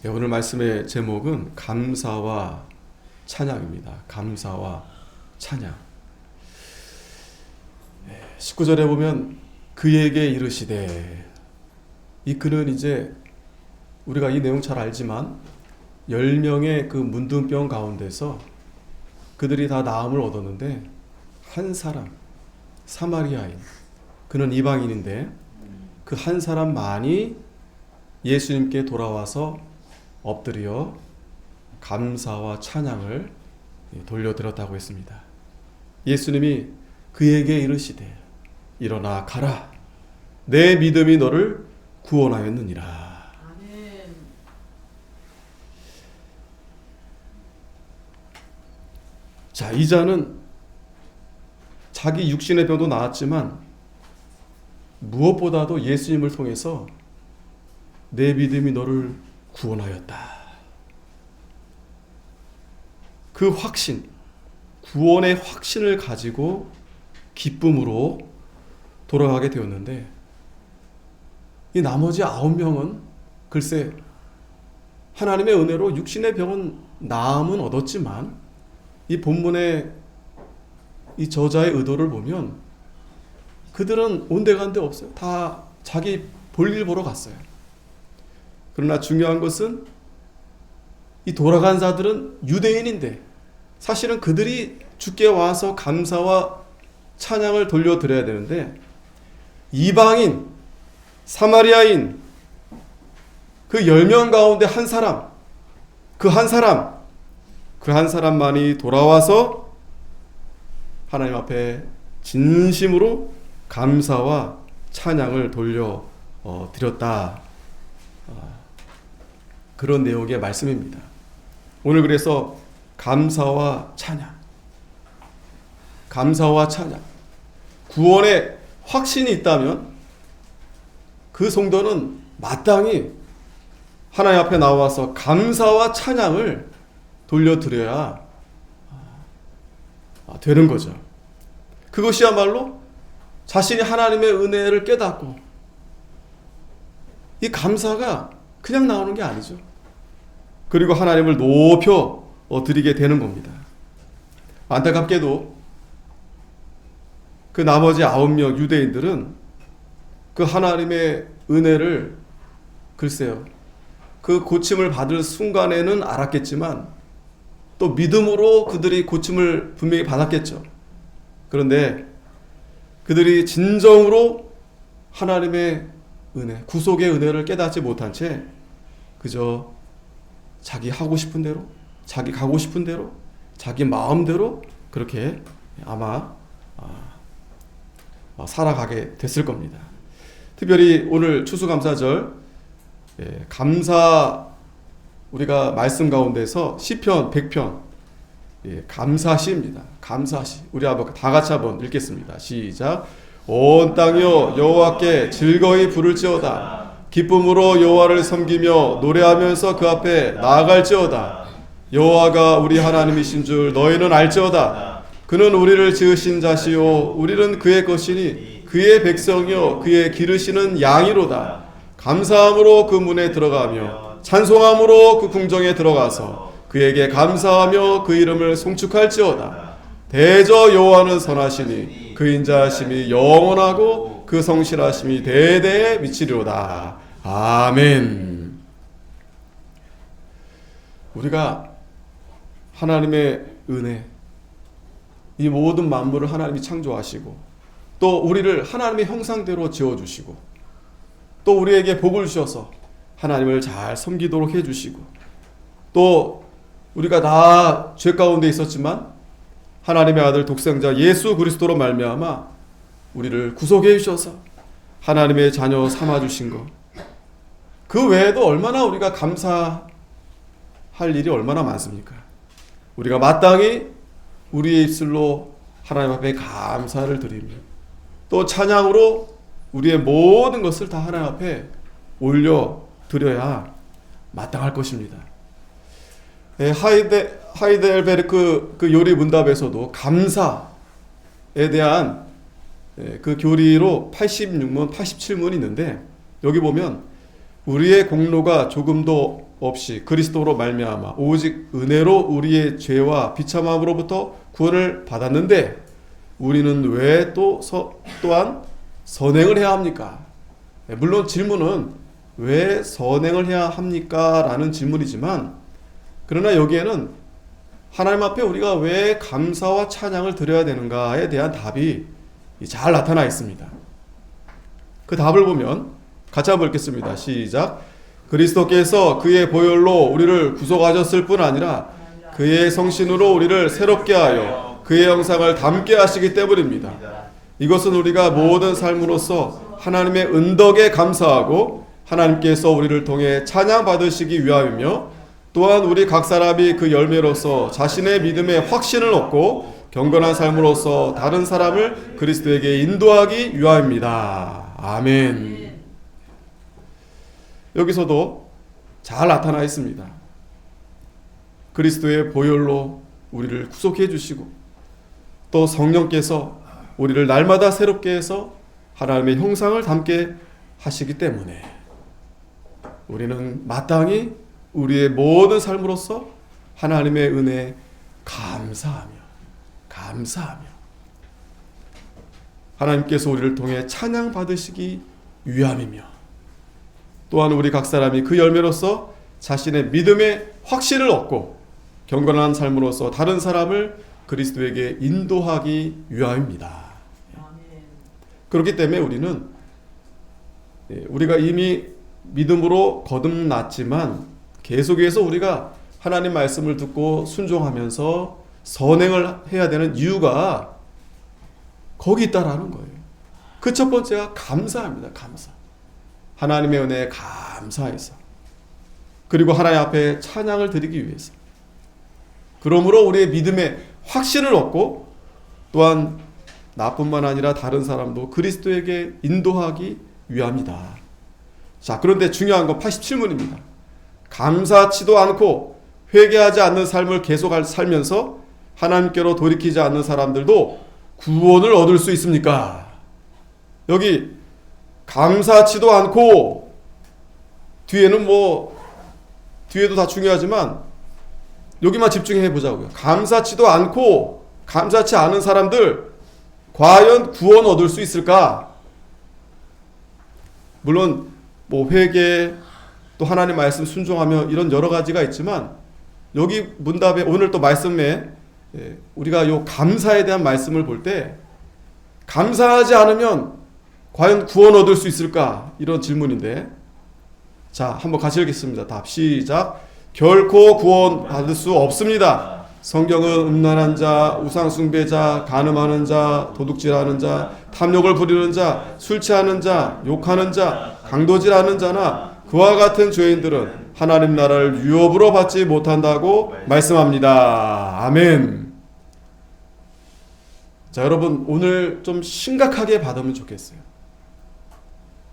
오늘 말씀의 제목은 감사와 찬양입니다. 감사와 찬양. 19절에 보면 그에게 이르시되, 이 그는 이제 우리가 이 내용 잘 알지만 10명의 그 문둥병 가운데서 그들이 다 나음을 얻었는데 한 사람, 사마리아인, 그는 이방인인데 그 한 사람만이 예수님께 돌아와서 엎드려 감사와 찬양을 돌려드렸다고 했습니다. 예수님이 그에게 이르시되 일어나 가라, 내 믿음이 너를 구원하였느니라. 아멘. 자, 이 자는 자기 육신의 병도 나았지만 무엇보다도 예수님을 통해서 내 믿음이 너를 구원하였다. 그 확신, 구원의 확신을 가지고 기쁨으로 돌아가게 되었는데, 이 나머지 9명은 글쎄 하나님의 은혜로 육신의 병은 나음은 얻었지만 이 본문의 이 저자의 의도를 보면 그들은 온데간데 없어요. 다 자기 볼일 보러 갔어요. 그러나 중요한 것은 이 돌아간 자들은 유대인인데 사실은 그들이 주께 와서 감사와 찬양을 돌려드려야 되는데, 이방인, 사마리아인 그 10명 가운데 한 사람, 그 한 사람만이 돌아와서 하나님 앞에 진심으로 감사와 찬양을 돌려 드렸다. 그런 내용의 말씀입니다. 오늘 그래서 감사와 찬양, 구원의 확신이 있다면 그 성도는 마땅히 하나님 앞에 나와서 감사와 찬양을 돌려드려야 되는 거죠. 그것이야말로 자신이 하나님의 은혜를 깨닫고, 이 감사가 그냥 나오는 게 아니죠. 그리고 하나님을 높여 드리게 되는 겁니다. 안타깝게도 그 나머지 9명 유대인들은 그 하나님의 은혜를 글쎄요, 그 고침을 받을 순간에는 알았겠지만 또 믿음으로 그들이 고침을 분명히 받았겠죠. 그런데 그들이 진정으로 하나님의 은혜, 구속의 은혜를 깨닫지 못한 채 그저 자기 하고 싶은 대로, 자기 가고 싶은 대로, 자기 마음대로 그렇게 아마 살아가게 됐을 겁니다. 특별히 오늘 추수감사절 감사, 우리가 말씀 가운데서 시편 100편 감사시입니다. 감사시. 우리 한번 다 같이 한번 읽겠습니다. 시작. 온 땅이여 여호와께 즐거이 부를지어다. 기쁨으로 여호와를 섬기며 노래하면서 그 앞에 나아갈지어다. 여호와가 우리 하나님이신 줄 너희는 알지어다. 그는 우리를 지으신 자시요 우리는 그의 것이니 그의 백성이요 그의 기르시는 양이로다. 감사함으로 그 문에 들어가며 찬송함으로 그 궁정에 들어가서 그에게 감사하며 그 이름을 송축할지어다. 대저 여호와는 선하시니 그 인자하심이 영원하고 그 성실하심이 대대에 미치리로다. 아멘. 우리가 하나님의 은혜, 이 모든 만물을 하나님이 창조하시고 또 우리를 하나님의 형상대로 지어주시고 또 우리에게 복을 주셔서 하나님을 잘 섬기도록 해주시고, 또 우리가 다 죄 가운데 있었지만 하나님의 아들 독생자 예수 그리스도로 말미암아 우리를 구속해 주셔서 하나님의 자녀 삼아 주신 것, 그 외에도 얼마나 우리가 감사할 일이 얼마나 많습니까? 우리가 마땅히 우리의 입술로 하나님 앞에 감사를 드리며 또 찬양으로 우리의 모든 것을 다 하나님 앞에 올려드려야 마땅할 것입니다. 하이델베르크 그 요리 문답에서도 감사에 대한 그 교리로 86문, 87문이 있는데, 여기 보면 우리의 공로가 조금도 없이 그리스도로 말미암아 오직 은혜로 우리의 죄와 비참함으로부터 구원을 받았는데 우리는 왜 또한 선행을 해야 합니까? 물론 질문은 왜 선행을 해야 합니까? 라는 질문이지만 그러나 여기에는 하나님 앞에 우리가 왜 감사와 찬양을 드려야 되는가에 대한 답이 잘 나타나 있습니다. 그 답을 보면 같이 한번 읽겠습니다. 시작. 그리스도께서 그의 보혈로 우리를 구속하셨을 뿐 아니라 그의 성신으로 우리를 새롭게 하여 그의 형상을 닮게 하시기 때문입니다. 이것은 우리가 모든 삶으로서 하나님의 은덕에 감사하고 하나님께서 우리를 통해 찬양 받으시기 위함이며 또한 우리 각 사람이 그 열매로서 자신의 믿음의 확신을 얻고 경건한 삶으로서 다른 사람을 그리스도에게 인도하기 위함입니다. 아멘. 여기서도 잘 나타나 있습니다. 그리스도의 보혈로 우리를 구속해 주시고 또 성령께서 우리를 날마다 새롭게 해서 하나님의 형상을 담게 하시기 때문에 우리는 마땅히 우리의 모든 삶으로서 하나님의 은혜에 감사하며 하나님께서 우리를 통해 찬양 받으시기 위함이며 또한 우리 각 사람이 그 열매로서 자신의 믿음의 확신을 얻고 경건한 삶으로서 다른 사람을 그리스도에게 인도하기 위함입니다. 그렇기 때문에 우리가 이미 믿음으로 거듭났지만 계속해서 우리가 하나님 말씀을 듣고 순종하면서 선행을 해야 되는 이유가 거기 있다라는 거예요. 그 첫 번째가 감사합니다. 감사. 하나님의 은혜에 감사해서 그리고 하나님 앞에 찬양을 드리기 위해서 그러므로 우리의 믿음의 확신을 얻고 또한 나뿐만 아니라 다른 사람도 그리스도에게 인도하기 위함이다. 자, 그런데 중요한 건 87문입니다. 감사치도 않고 회개하지 않는 삶을 계속 살면서 하나님께로 돌이키지 않는 사람들도 구원을 얻을 수 있습니까? 여기 감사치도 않고 뒤에도 다 중요하지만 여기만 집중해 보자고요. 감사치도 않고 감사치 않은 사람들 과연 구원 얻을 수 있을까? 물론 회개 또 하나님 말씀 순종하며 이런 여러 가지가 있지만 여기 문답에 오늘 또 말씀에 우리가 요 감사에 대한 말씀을 볼 때 감사하지 않으면 과연 구원 얻을 수 있을까? 이런 질문인데 자, 한번 같이 읽겠습니다. 답 시작. 결코 구원 받을 수 없습니다. 성경은 음란한 자, 우상 숭배자, 간음하는 자, 도둑질하는 자, 탐욕을 부리는 자, 술 취하는 자, 욕하는 자, 강도질하는 자나 그와 같은 죄인들은 하나님 나라를 유업으로 받지 못한다고 말씀합니다. 아멘. 자, 여러분 오늘 좀 심각하게 받으면 좋겠어요.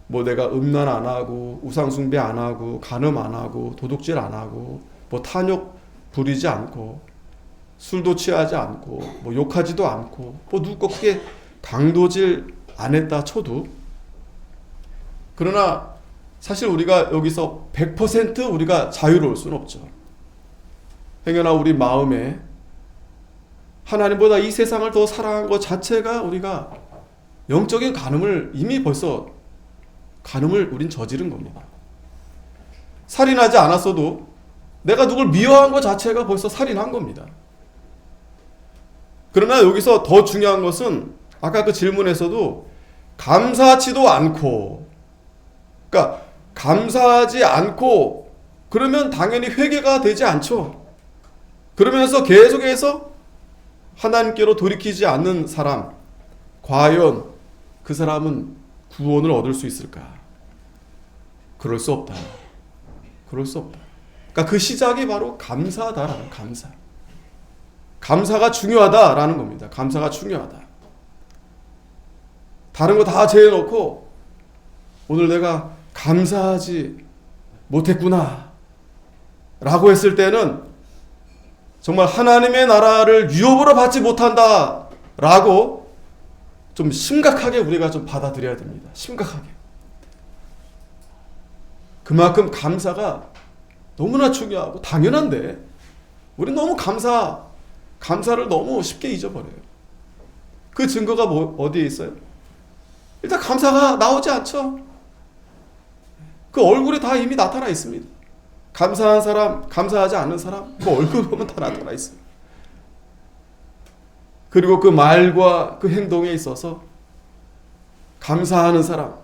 내가 음란 안 하고 우상 숭배 안 하고 간음 안 하고 도둑질 안 하고 탐욕 부리지 않고 술도 취하지 않고 욕하지도 않고 누구 거 크게 강도질 안 했다 쳐도 그러나 사실 우리가 여기서 100% 우리가 자유로울 수는 없죠. 행여나 우리 마음에 하나님보다 이 세상을 더 사랑한 것 자체가 우리가 영적인 간음을 이미 벌써 간음을 우린 저지른 겁니다. 살인하지 않았어도 내가 누굴 미워한 것 자체가 벌써 살인한 겁니다. 그러나 여기서 더 중요한 것은 아까 그 질문에서도 감사하지도 않고 그러니까 감사하지 않고 그러면 당연히 회개가 되지 않죠. 그러면서 계속해서 하나님께로 돌이키지 않는 사람 과연 그 사람은 구원을 얻을 수 있을까? 그럴 수 없다. 그럴 수 없다. 그러니까 그 시작이 바로 감사다라는 감사. 감사가 중요하다라는 겁니다. 감사가 중요하다. 다른 거 다 제해놓고 오늘 내가 감사하지 못했구나 라고 했을 때는 정말 하나님의 나라를 유업으로 받지 못한다 라고 좀 심각하게 우리가 좀 받아들여야 됩니다. 심각하게. 그만큼 감사가 너무나 중요하고 당연한데 우리 너무 감사를 너무 쉽게 잊어버려요. 그 증거가 어디에 있어요? 일단 감사가 나오지 않죠. 그 얼굴에 다 이미 나타나 있습니다. 감사한 사람, 감사하지 않는 사람, 그 얼굴 보면 다 나타나 있어요. 그리고 그 말과 그 행동에 있어서 감사하는 사람,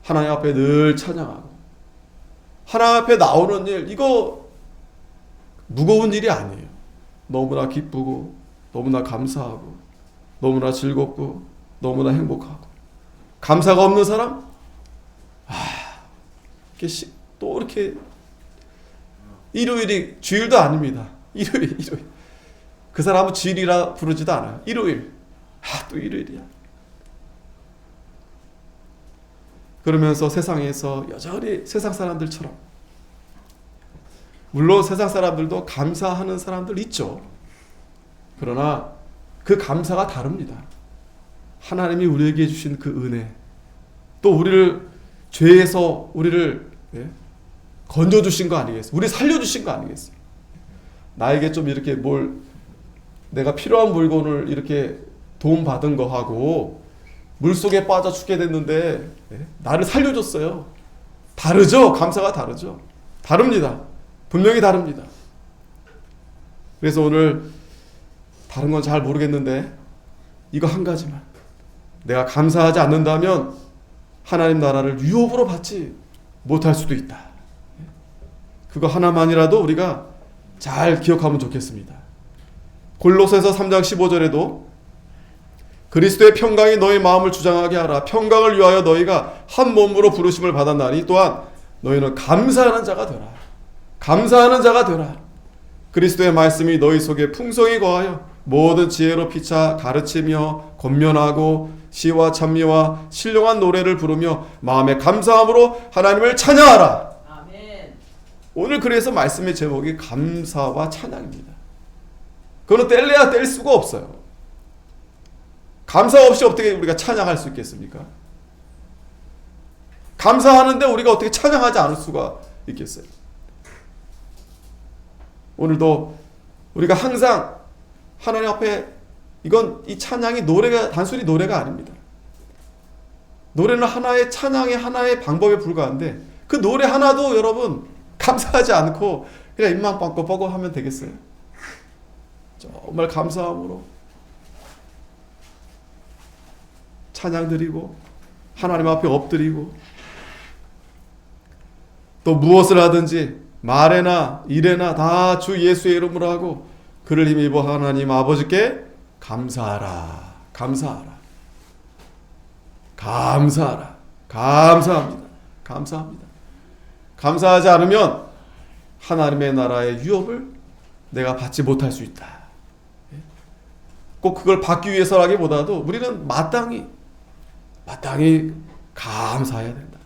하나님 앞에 늘 찬양하고 하나님 앞에 나오는 일, 이거 무거운 일이 아니에요. 너무나 기쁘고 너무나 감사하고 너무나 즐겁고 너무나 행복하고. 감사가 없는 사람? 또 이렇게 일요일이 주일도 아닙니다. 일요일. 그 사람은 주일이라 부르지도 않아요. 일요일. 또 일요일이야. 그러면서 세상에서 여전히 세상 사람들처럼, 물론 세상 사람들도 감사하는 사람들 있죠. 그러나 그 감사가 다릅니다. 하나님이 우리에게 주신 그 은혜, 또 우리를 죄에서 우리를 건져주신 거 아니겠어요? 우리 살려주신 거 아니겠어요? 나에게 좀 이렇게 내가 필요한 물건을 이렇게 도움받은 거하고 물속에 빠져 죽게 됐는데 나를 살려줬어요. 다르죠? 감사가 다르죠? 다릅니다. 분명히 다릅니다. 그래서 오늘 다른 건 잘 모르겠는데 이거 한 가지만, 내가 감사하지 않는다면 하나님 나라를 유업으로 받지 못할 수도 있다. 그거 하나만이라도 우리가 잘 기억하면 좋겠습니다. 골로새서 3장 15절에도 그리스도의 평강이 너희 마음을 주장하게 하라. 평강을 위하여 너희가 한 몸으로 부르심을 받았나니 또한 너희는 감사하는 자가 되라. 감사하는 자가 되라. 그리스도의 말씀이 너희 속에 풍성히 거하여 모든 지혜로 피차 가르치며 권면하고 시와 찬미와 신령한 노래를 부르며 마음의 감사함으로 하나님을 찬양하라. 아멘. 오늘 그래서 말씀의 제목이 감사와 찬양입니다. 그거는 뗄래야 뗄 수가 없어요. 감사 없이 어떻게 우리가 찬양할 수 있겠습니까? 감사하는데 우리가 어떻게 찬양하지 않을 수가 있겠어요? 오늘도 우리가 항상 하나님 앞에, 이 찬양이 단순히 노래가 아닙니다. 노래는 하나의 찬양의 하나의 방법에 불과한데 그 노래 하나도 여러분 감사하지 않고 그냥 입만 뻥긋뻥긋 하면 되겠어요? 정말 감사함으로 찬양 드리고 하나님 앞에 엎드리고 또 무엇을 하든지 말에나 일에나 다 주 예수의 이름으로 하고 그를 힘입어 하나님 아버지께 감사하라. 감사하라. 감사하라. 감사합니다. 감사합니다. 감사하지 않으면 하나님의 나라의 유업을 내가 받지 못할 수 있다. 꼭 그걸 받기 위해서라기보다도 우리는 마땅히 감사해야 된다.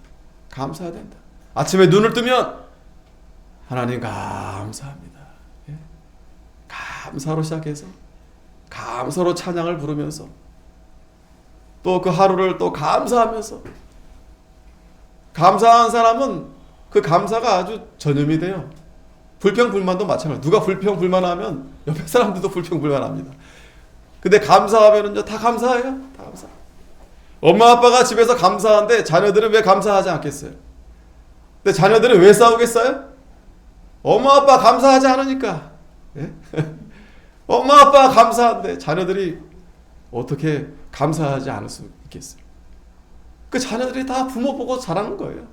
감사해야 된다. 아침에 눈을 뜨면 하나님 감사합니다. 감사로 시작해서 감사로 찬양을 부르면서 또 그 하루를 또 감사하면서, 감사한 사람은 그 감사가 아주 전염이 돼요. 불평불만도 마찬가지예요. 누가 불평불만하면 옆에 사람들도 불평불만합니다. 근데 감사하면은요 다 감사해요. 다 감사. 엄마 아빠가 집에서 감사한데 자녀들은 왜 감사하지 않겠어요? 근데 자녀들은 왜 싸우겠어요? 엄마 아빠 감사하지 않으니까. 예? 엄마 아빠 감사한데 자녀들이 어떻게 감사하지 않을 수 있겠어요? 그 자녀들이 다 부모 보고 자라는 거예요.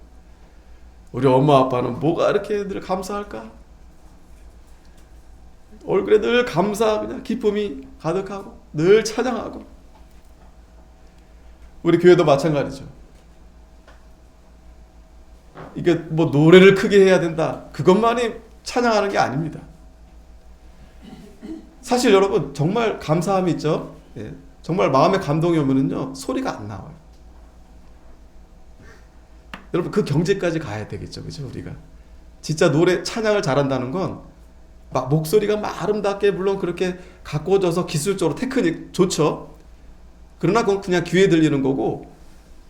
우리 엄마 아빠는 뭐가 이렇게 늘 감사할까? 얼굴에 늘 감사, 그냥 기쁨이 가득하고 늘 찬양하고. 우리 교회도 마찬가지죠. 이게 뭐 노래를 크게 해야 된다, 그것만이 찬양하는 게 아닙니다. 사실 여러분 정말 감사함이 있죠. 예, 정말 마음에 감동이 오면은요 소리가 안 나와요. 여러분 그 경지까지 가야 되겠죠, 그죠? 우리가 진짜 노래 찬양을 잘한다는 건 막 목소리가 막 아름답게 물론 그렇게 가꿔져서 기술적으로 테크닉 좋죠. 그러나 그건 그냥 귀에 들리는 거고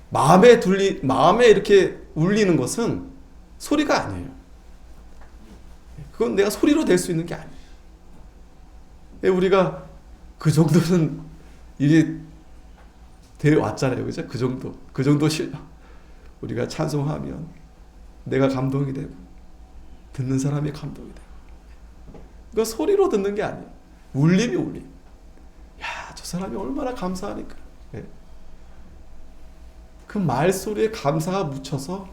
마음에 이렇게 울리는 것은 소리가 아니에요. 그건 내가 소리로 될 수 있는 게 아니에요. 우리가 그 정도는 이게 되어 왔잖아요. 그죠? 그 정도 실력. 우리가 찬송하면 내가 감동이 되고 듣는 사람이 감동이 되고. 그거 소리로 듣는 게 아니에요. 울림이 울림. 야, 저 사람이 얼마나 감사하니까. 네. 그 말소리에 감사가 묻혀서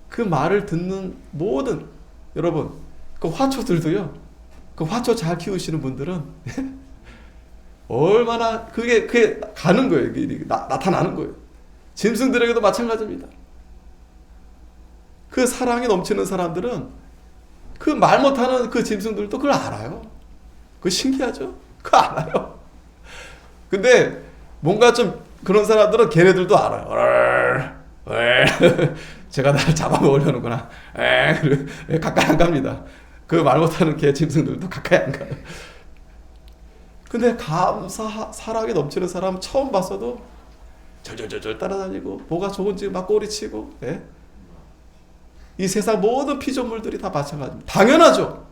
그 말을 듣는 모든 여러분, 그 화초들도요. 그 화초 잘 키우시는 분들은 얼마나 그게 가는 거예요. 나타나는 거예요. 짐승들에게도 마찬가지입니다. 그 사랑이 넘치는 사람들은 그 말 못하는 그 짐승들도 그걸 알아요. 그거 신기하죠? 그거 알아요. 근데 뭔가 좀 그런 사람들은 걔네들도 알아요. 제가 나를 잡아먹으려는구나. 가까이 안 갑니다. 그 말 못하는 개 짐승들도 가까이 안 가요. 근데 사랑이 넘치는 사람 처음 봤어도 절절절절 따라다니고 뭐가 좋은지 막 꼬리치고. 예? 이 세상 모든 피조물들이 다 마찬가지입니다. 당연하죠.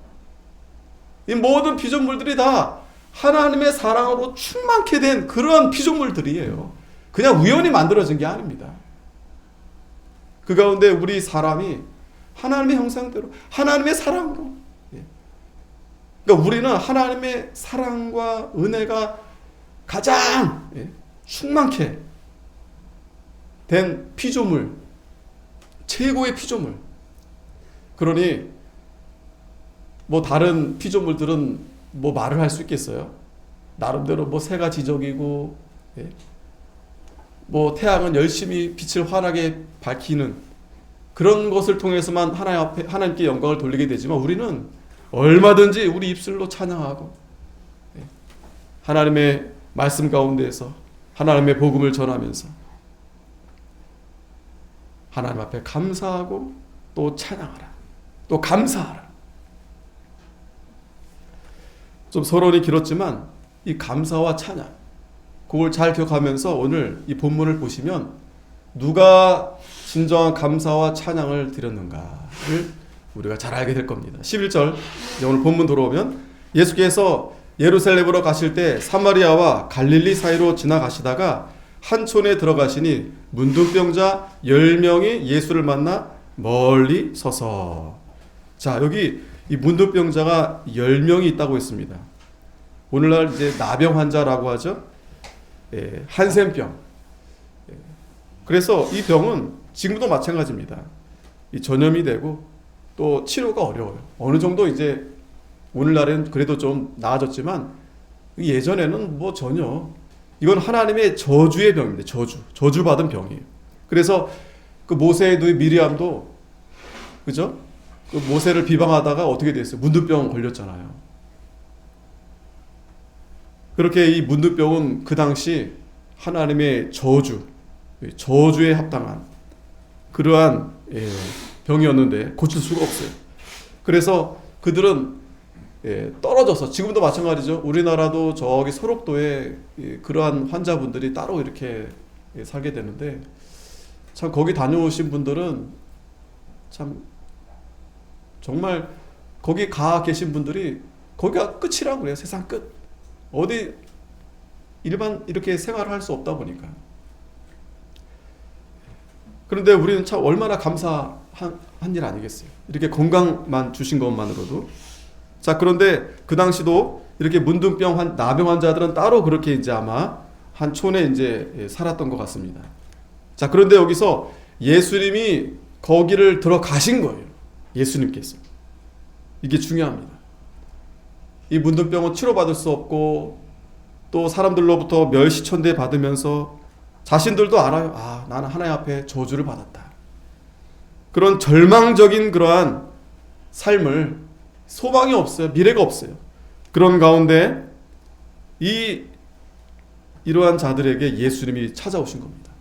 이 모든 피조물들이 다 하나님의 사랑으로 충만케 된 그런 피조물들이에요. 그냥 우연히 만들어진 게 아닙니다. 그 가운데 우리 사람이 하나님의 형상대로 하나님의 사랑으로, 그러니까 우리는 하나님의 사랑과 은혜가 가장 충만케 된 피조물, 최고의 피조물. 그러니 뭐 다른 피조물들은 뭐 말을 할 수 있겠어요? 나름대로 뭐 새가 지적이고, 뭐 태양은 열심히 빛을 환하게 밝히는 그런 것을 통해서만 하나님께 영광을 돌리게 되지만, 우리는 얼마든지 우리 입술로 찬양하고 하나님의 말씀 가운데에서 하나님의 복음을 전하면서 하나님 앞에 감사하고 또 찬양하라, 또 감사하라. 좀 서론이 길었지만 이 감사와 찬양, 그걸 잘 기억하면서 오늘 이 본문을 보시면 누가 진정한 감사와 찬양을 드렸는가를 우리가 잘 알게 될 겁니다. 11절, 오늘 본문 들어오면 예수께서 예루살렘으로 가실 때 사마리아와 갈릴리 사이로 지나가시다가 한 촌에 들어가시니 문둥병자 10명이 예수를 만나 멀리 서서. 자, 여기 이 문둥병자가 10명이 있다고 했습니다. 오늘날 이제 나병 환자라고 하죠. 한센병. 그래서 이 병은 지금도 마찬가지입니다. 이 전염이 되고 또 치료가 어려워요. 어느 정도 이제 오늘날은 그래도 좀 나아졌지만 예전에는 뭐 전혀, 이건 하나님의 저주의 병입니다. 저주받은 병이에요. 그래서 그 모세의 누이 미리암도, 그죠? 그 모세를 비방하다가 어떻게 됐어요? 문둥병 걸렸잖아요. 그렇게 이 문둥병은 그 당시 하나님의 저주에 합당한 그러한 병이었는데 고칠 수가 없어요. 그래서 그들은 떨어져서, 지금도 마찬가지죠. 우리나라도 저기 소록도에 그러한 환자분들이 따로 이렇게 살게 되는데, 참 거기 다녀오신 분들은 참 정말 거기 가 계신 분들이 거기가 끝이라고 그래요. 세상 끝. 어디 일반 이렇게 생활을 할 수 없다 보니까. 그런데 우리는 참 얼마나 감사한 일 아니겠어요? 이렇게 건강만 주신 것만으로도. 자, 그런데 그 당시도 이렇게 문둥병 나병 환자들은 따로 그렇게 이제 아마 한 촌에 이제 살았던 것 같습니다. 자, 그런데 여기서 예수님이 거기를 들어가신 거예요. 예수님께서. 이게 중요합니다. 이 문둥병은 치료받을 수 없고 또 사람들로부터 멸시천대 받으면서 자신들도 알아요. 아, 나는 하나님 앞에 저주를 받았다. 그런 절망적인 그러한 삶을, 소망이 없어요. 미래가 없어요. 그런 가운데 이러한 자들에게 예수님이 찾아오신 겁니다.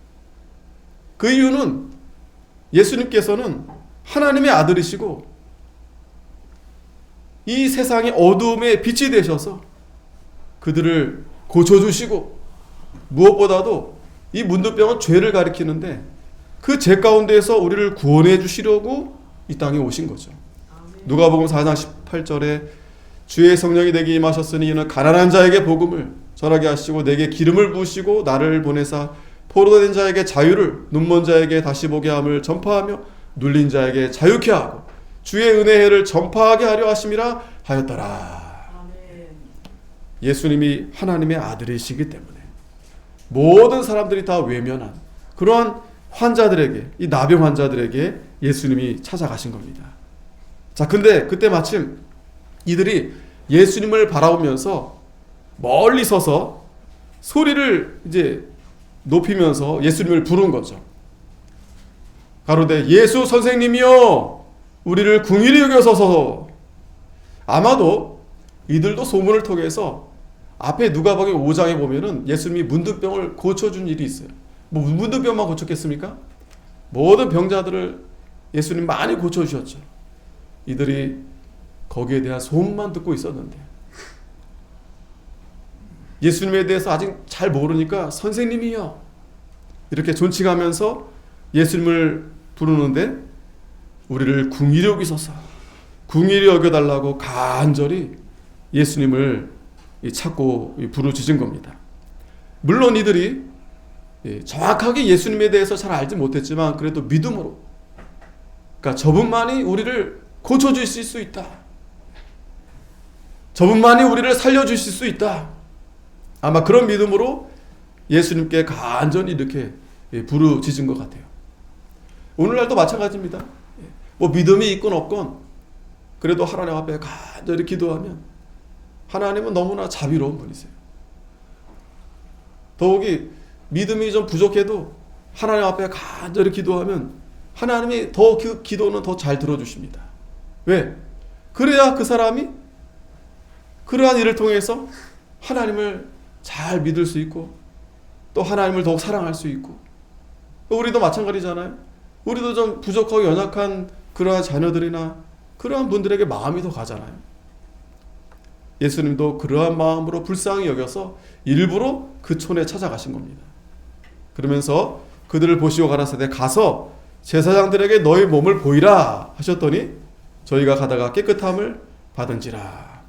그 이유는 예수님께서는 하나님의 아들이시고 이 세상의 어두움의 빛이 되셔서 그들을 고쳐주시고, 무엇보다도 이 문둥병은 죄를 가리키는데 그 죄 가운데에서 우리를 구원해 주시려고 이 땅에 오신 거죠. 누가복음 4장 18절에 주의 성령이 내게 임하셨으니 이는 가난한 자에게 복음을 전하게 하시고 내게 기름을 부으시고 나를 보내사 포로된 자에게 자유를 눈먼 자에게 다시 보게 함을 전파하며 눌린 자에게 자유케 하고 주의 은혜를 전파하게 하려 하심이라 하였더라. 예수님이 하나님의 아들이시기 때문에 모든 사람들이 다 외면한 그러한 환자들에게, 이 나병 환자들에게 예수님이 찾아가신 겁니다. 자, 근데 그때 마침 이들이 예수님을 바라보면서 멀리 서서 소리를 이제 높이면서 예수님을 부른 거죠. 가로되 예수 선생님이여 우리를 긍휼히 여겨소서. 아마도 이들도 소문을 통해서 앞에 누가복음 5장에 보면은 예수님이 문둥병을 고쳐준 일이 있어요. 뭐 문둥병만 고쳤겠습니까? 모든 병자들을 예수님 많이 고쳐주셨죠. 이들이 거기에 대한 소문만 듣고 있었는데 예수님에 대해서 아직 잘 모르니까 선생님이요 이렇게 존칭하면서 예수님을 부르는데 우리를 긍휼히 여기소서, 긍휼히 여겨달라고 간절히 예수님을 찾고 부르짖은 겁니다. 물론 이들이 정확하게 예수님에 대해서 잘 알지 못했지만 그래도 믿음으로, 그러니까 저분만이 우리를 고쳐주실 수 있다, 저분만이 우리를 살려주실 수 있다, 아마 그런 믿음으로 예수님께 간절히 이렇게 부르짖은 것 같아요. 오늘날도 마찬가지입니다. 뭐 믿음이 있건 없건 그래도 하나님 앞에 간절히 기도하면 하나님은 너무나 자비로운 분이세요. 더욱이 믿음이 좀 부족해도 하나님 앞에 간절히 기도하면 하나님이 더 그 기도는 더 잘 들어주십니다. 왜? 그래야 그 사람이 그러한 일을 통해서 하나님을 잘 믿을 수 있고 또 하나님을 더욱 사랑할 수 있고, 우리도 마찬가지잖아요. 우리도 좀 부족하고 연약한 그러한 자녀들이나 그러한 분들에게 마음이 더 가잖아요. 예수님도 그러한 마음으로 불쌍히 여겨서 일부러 그 촌에 찾아가신 겁니다. 그러면서 그들을 보시고 가라사대 가서 제사장들에게 너희 몸을 보이라 하셨더니 저희가 가다가 깨끗함을 받은지라.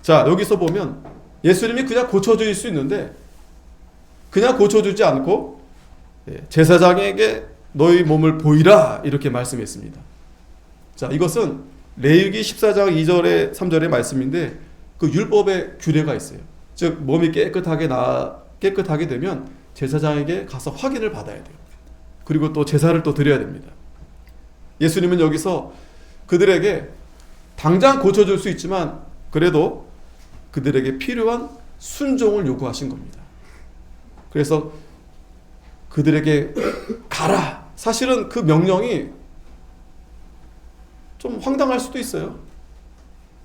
자, 여기서 보면 예수님이 그냥 고쳐줄 수 있는데 그냥 고쳐주지 않고 제사장에게 너희 몸을 보이라 이렇게 말씀했습니다. 자, 이것은 레위기 14장 2절에 3절의 말씀인데 그 율법의 규례가 있어요. 즉 몸이 깨끗하게 되면 제사장에게 가서 확인을 받아야 돼요. 그리고 또 제사를 또 드려야 됩니다. 예수님은 여기서 그들에게 당장 고쳐줄 수 있지만 그래도 그들에게 필요한 순종을 요구하신 겁니다. 그래서 그들에게 가라. 사실은 그 명령이 좀 황당할 수도 있어요.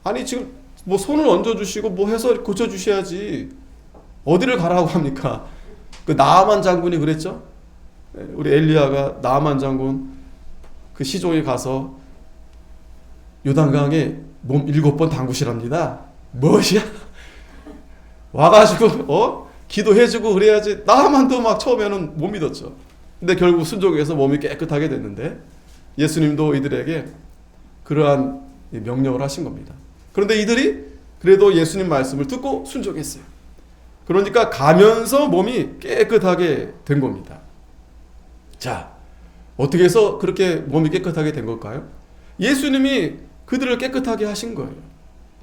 아니 지금 뭐 손을 얹어주시고 뭐 해서 고쳐주셔야지 어디를 가라고 합니까? 그 나아만 장군이 그랬죠. 우리 엘리야가 나아만 장군 그 시종에 가서 요단강에 몸 7번 담그시랍니다. 무엇이야? 와가지고 기도해주고 그래야지. 나만도 막 처음에는 못 믿었죠. 근데 결국 순종해서 몸이 깨끗하게 됐는데 예수님도 이들에게 그러한 명령을 하신 겁니다. 그런데 이들이 그래도 예수님 말씀을 듣고 순종했어요. 그러니까 가면서 몸이 깨끗하게 된 겁니다. 자, 어떻게 해서 그렇게 몸이 깨끗하게 된 걸까요? 예수님이 그들을 깨끗하게 하신 거예요.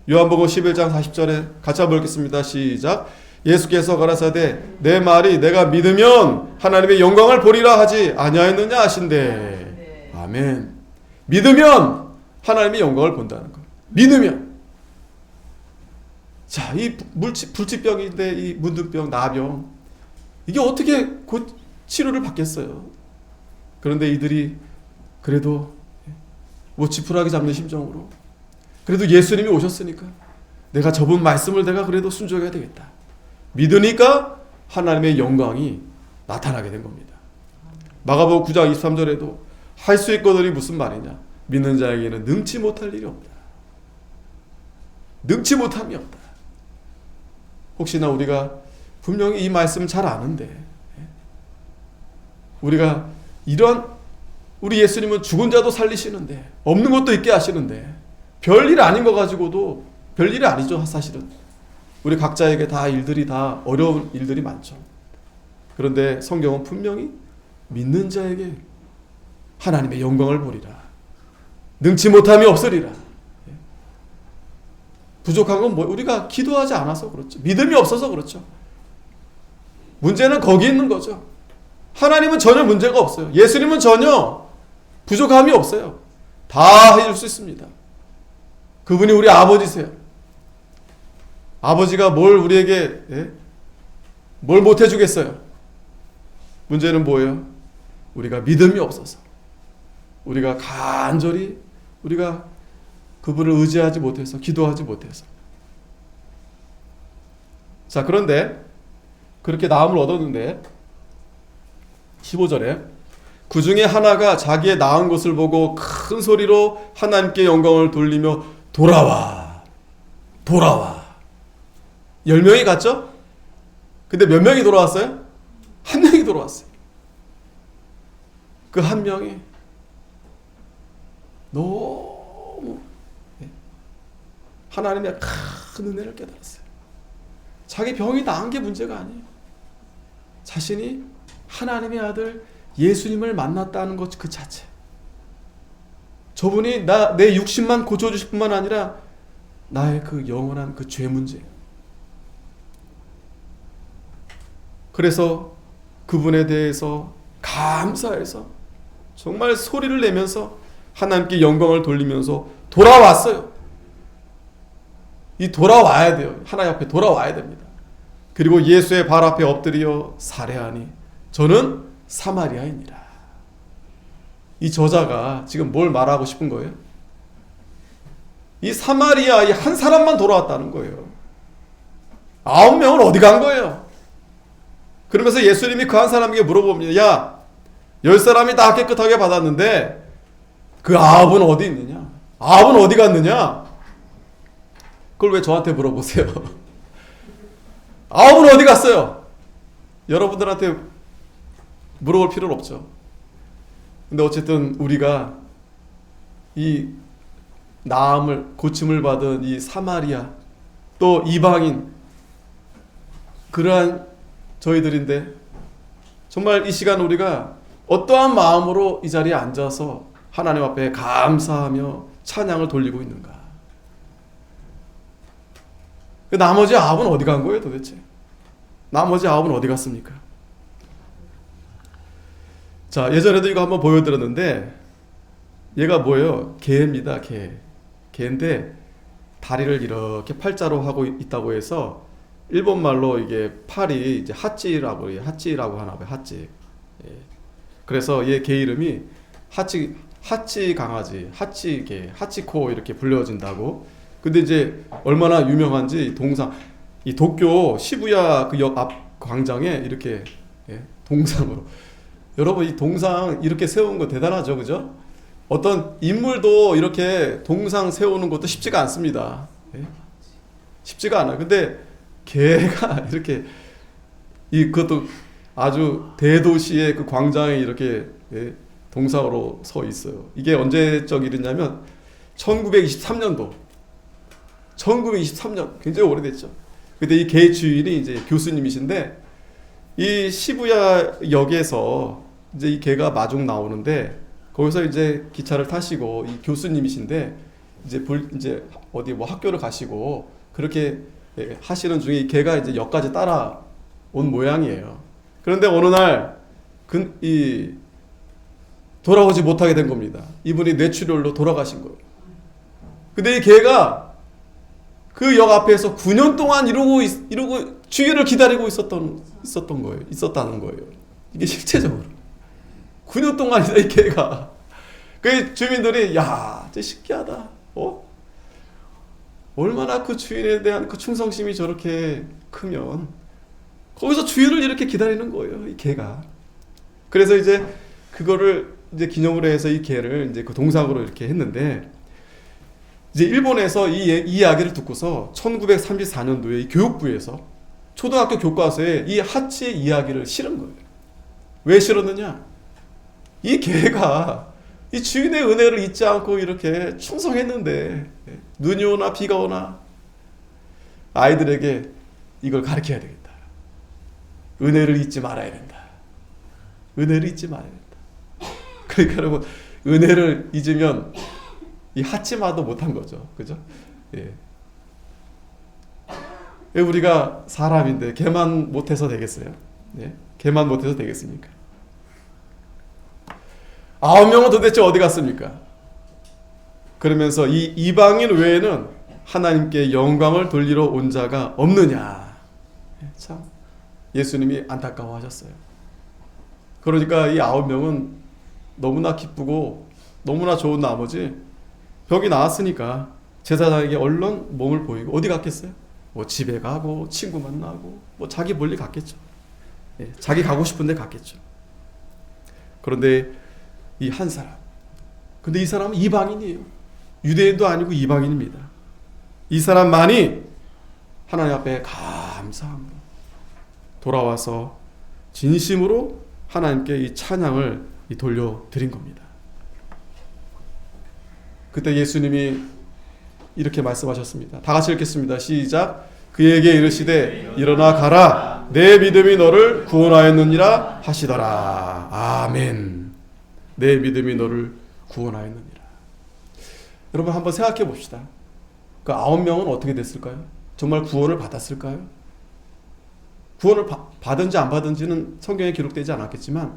요한복음 11장 40절에 같이 한번 읽겠습니다. 시작. 예수께서 가라사대 내 말이 내가 믿으면 하나님의 영광을 보리라 하지 아니하였느냐 하신대. 아멘. 믿으면 하나님의 영광을 본다는 거. 믿으면. 자, 이 불치병인데 이 문둥병, 나병 이게 어떻게 곧 치료를 받겠어요? 그런데 이들이 그래도 뭐 지푸라기 잡는 심정으로 그래도 예수님이 오셨으니까 내가 저분 말씀을 내가 그래도 순종해야 되겠다. 믿으니까 하나님의 영광이 나타나게 된 겁니다. 마가복음 9장 23절에도 할 수 있거든이 무슨 말이냐? 믿는 자에게는 능치 못할 일이 없다. 능치 못함이 없다. 혹시나 우리가 분명히 이 말씀 잘 아는데 우리가 이런 우리 예수님은 죽은 자도 살리시는데 없는 것도 있게 하시는데 별일 아닌 거 가지고도 별일이 아니죠. 사실은 우리 각자에게 다 일들이 다 어려운 일들이 많죠. 그런데 성경은 분명히 믿는 자에게 하나님의 영광을 보리라. 능치 못함이 없으리라. 부족한 건 뭐? 우리가 기도하지 않아서 그렇죠. 믿음이 없어서 그렇죠. 문제는 거기 있는 거죠. 하나님은 전혀 문제가 없어요. 예수님은 전혀 부족함이 없어요. 다 해줄 수 있습니다. 그분이 우리 아버지세요. 아버지가 뭘 우리에게 뭘 못 해주겠어요. 문제는 뭐예요? 우리가 믿음이 없어서, 우리가 간절히 우리가 그분을 의지하지 못해서, 기도하지 못해서. 자, 그런데 그렇게 나음을 얻었는데 15절에 그 중에 하나가 자기의 나은 것을 보고 큰 소리로 하나님께 영광을 돌리며 돌아와 10명이 갔죠? 근데 몇 명이 돌아왔어요? 한 명이 돌아왔어요. 그 한 명이 너무 하나님의 큰 은혜를 깨달았어요. 자기 병이 나은 게 문제가 아니에요. 자신이 하나님의 아들 예수님을 만났다는 것 그 자체. 저분이 내 육신만 고쳐주실 뿐만 아니라 나의 그 영원한 그 죄 문제. 그래서 그분에 대해서 감사해서 정말 소리를 내면서 하나님께 영광을 돌리면서 돌아왔어요. 이 돌아와야 돼요. 하나님 앞에 돌아와야 됩니다. 그리고 예수의 발 앞에 엎드려 살해하니 저는 사마리아인이라. 이 저자가 지금 뭘 말하고 싶은 거예요? 이 사마리아 이 한 사람만 돌아왔다는 거예요. 9명은 어디 간 거예요? 그러면서 예수님이 그 한 사람에게 물어봅니다. 야, 10사람이 다 깨끗하게 받았는데 그 9은 어디 있느냐? 9은 어디 갔느냐? 그걸 왜 저한테 물어보세요? 9은 어디 갔어요? 여러분들한테 물어볼 필요는 없죠. 근데 어쨌든 우리가 이 나음을 고침을 받은 이 사마리아 또 이방인 그러한 저희들인데 정말 이 시간 우리가 어떠한 마음으로 이 자리에 앉아서 하나님 앞에 감사하며 찬양을 돌리고 있는가? 그 나머지 9은 어디 간 거예요 도대체? 나머지 9은 어디 갔습니까? 자, 예전에도 이거 한번 보여드렸는데 얘가 뭐예요? 개입니다. 개인데 다리를 이렇게 팔자로 하고 있다고 해서 일본말로 이게 팔이 이제 하찌라고 하나 봐요. 하찌. 예. 그래서 얘 개 이름이 하찌 강아지, 하찌 개, 하찌코 이렇게 불려진다고. 근데 이제 얼마나 유명한지 동상 이 도쿄 시부야 그 역 앞 광장에 이렇게 동상으로 여러분 이 동상 이렇게 세운 거 대단하죠, 그죠? 어떤 인물도 이렇게 동상 세우는 것도 쉽지가 않습니다. 쉽지가 않아요. 근데 개가 이렇게 그것도 아주 대도시의 그 광장에 이렇게 동상으로 서 있어요. 이게 언제적 일이냐면 1923년 굉장히 오래됐죠. 근데 이 개 주인이 이제 교수님이신데 이 시부야 역에서 이제 이 개가 마중 나오는데 거기서 이제 기차를 타시고 이 교수님이신데 이제 어디 뭐 학교를 가시고 그렇게 하시는 중에 이 개가 이제 역까지 따라온 모양이에요. 그런데 어느 날 돌아오지 못하게 된 겁니다. 이분이 뇌출혈로 돌아가신 거예요. 근데 이 개가 그 역 앞에서 9년 동안 이러고 주인을 기다리고 있었다는 거예요. 이게 실제적으로 9년 동안 이 개가 그 주민들이 야, 진짜 신기하다. 얼마나 그 주인에 대한 그 충성심이 저렇게 크면 거기서 주인을 이렇게 기다리는 거예요, 이 개가. 그래서 이제 그거를 이제 기념으로 해서 이 개를 이제 그 동상으로 이렇게 했는데 이제 일본에서 이 이야기를 듣고서 1934년도에 이 교육부에서 초등학교 교과서에 이 하치의 이야기를 실은 거예요. 왜 실었느냐? 이 개가 이 주인의 은혜를 잊지 않고 이렇게 충성했는데 눈이 오나 비가 오나 아이들에게 이걸 가르쳐야 되겠다. 은혜를 잊지 말아야 된다. 은혜를 잊지 말아야 된다. 그러니까 여러분, 은혜를 잊으면 이 하치마도 못한 거죠. 그죠? 예. 우리가 사람인데 걔만 못해서 되겠어요? 네? 걔만 못해서 되겠습니까? 9명은 도대체 어디 갔습니까? 그러면서 이 이방인 외에는 하나님께 영광을 돌리러 온 자가 없느냐. 참 예수님이 안타까워하셨어요. 그러니까 이 9명은 너무나 기쁘고 너무나 좋은 나머지 벽이 나왔으니까 제사장에게 얼른 몸을 보이고 어디 갔겠어요? 뭐 집에 가고 친구 만나고 뭐 자기 멀리 갔겠죠. 예, 자기 가고 싶은 데 갔겠죠. 그런데 이 한 사람, 근데 이 사람은 이방인이에요. 유대인도 아니고 이방인입니다. 이 사람만이 하나님 앞에 감사함으로 돌아와서 진심으로 하나님께 이 찬양을 돌려드린 겁니다. 그때 예수님이 이렇게 말씀하셨습니다. 다 같이 읽겠습니다. 시작. 그에게 이르시되 일어나 가라. 내 믿음이 너를 구원하였느니라 하시더라. 아멘. 내 믿음이 너를 구원하였느니라. 여러분 한번 생각해 봅시다. 그 9명은 어떻게 됐을까요? 정말 구원을 받았을까요? 구원을 받은지 안 받은지는 성경에 기록되지 않았겠지만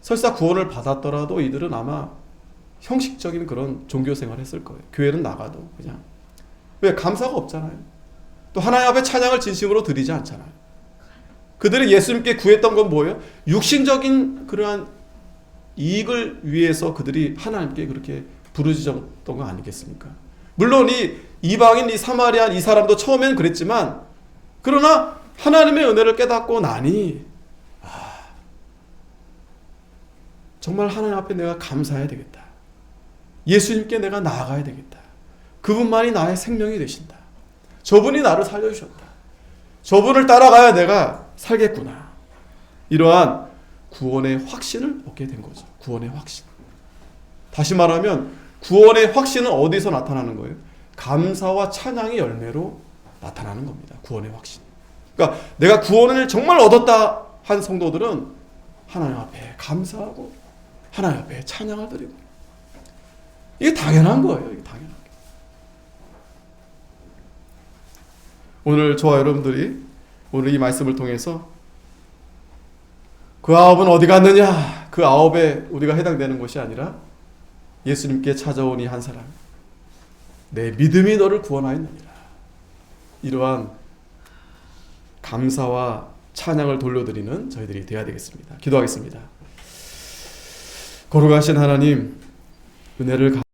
설사 구원을 받았더라도 이들은 아마 형식적인 그런 종교 생활을 했을 거예요. 교회는 나가도 그냥. 왜? 감사가 없잖아요. 또 하나님 앞에 찬양을 진심으로 드리지 않잖아요. 그들이 예수님께 구했던 건 뭐예요? 육신적인 그러한 이익을 위해서 그들이 하나님께 그렇게 부르짖었던 거 아니겠습니까? 물론 이 이방인, 이 사마리안 이 사람도 처음엔 그랬지만 그러나 하나님의 은혜를 깨닫고 나니 정말 하나님 앞에 내가 감사해야 되겠다. 예수님께 내가 나아가야 되겠다. 그분만이 나의 생명이 되신다. 저분이 나를 살려주셨다. 저분을 따라가야 내가 살겠구나. 이러한 구원의 확신을 얻게 된 거죠. 구원의 확신. 다시 말하면 구원의 확신은 어디서 나타나는 거예요? 감사와 찬양의 열매로 나타나는 겁니다. 구원의 확신. 그러니까 내가 구원을 정말 얻었다 한 성도들은 하나님 앞에 감사하고 하나님 앞에 찬양을 드리고 이게 당연한 거예요. 이게 당연한 거예요. 오늘 저와 여러분들이 오늘 이 말씀을 통해서 그 9은 어디 갔느냐? 그 9에 우리가 해당되는 것이 아니라 예수님께 찾아온 이 한 사람. 내 믿음이 너를 구원하였느니라. 이러한 감사와 찬양을 돌려드리는 저희들이 되어야 되겠습니다. 기도하겠습니다. 거룩하신 하나님, 은혜를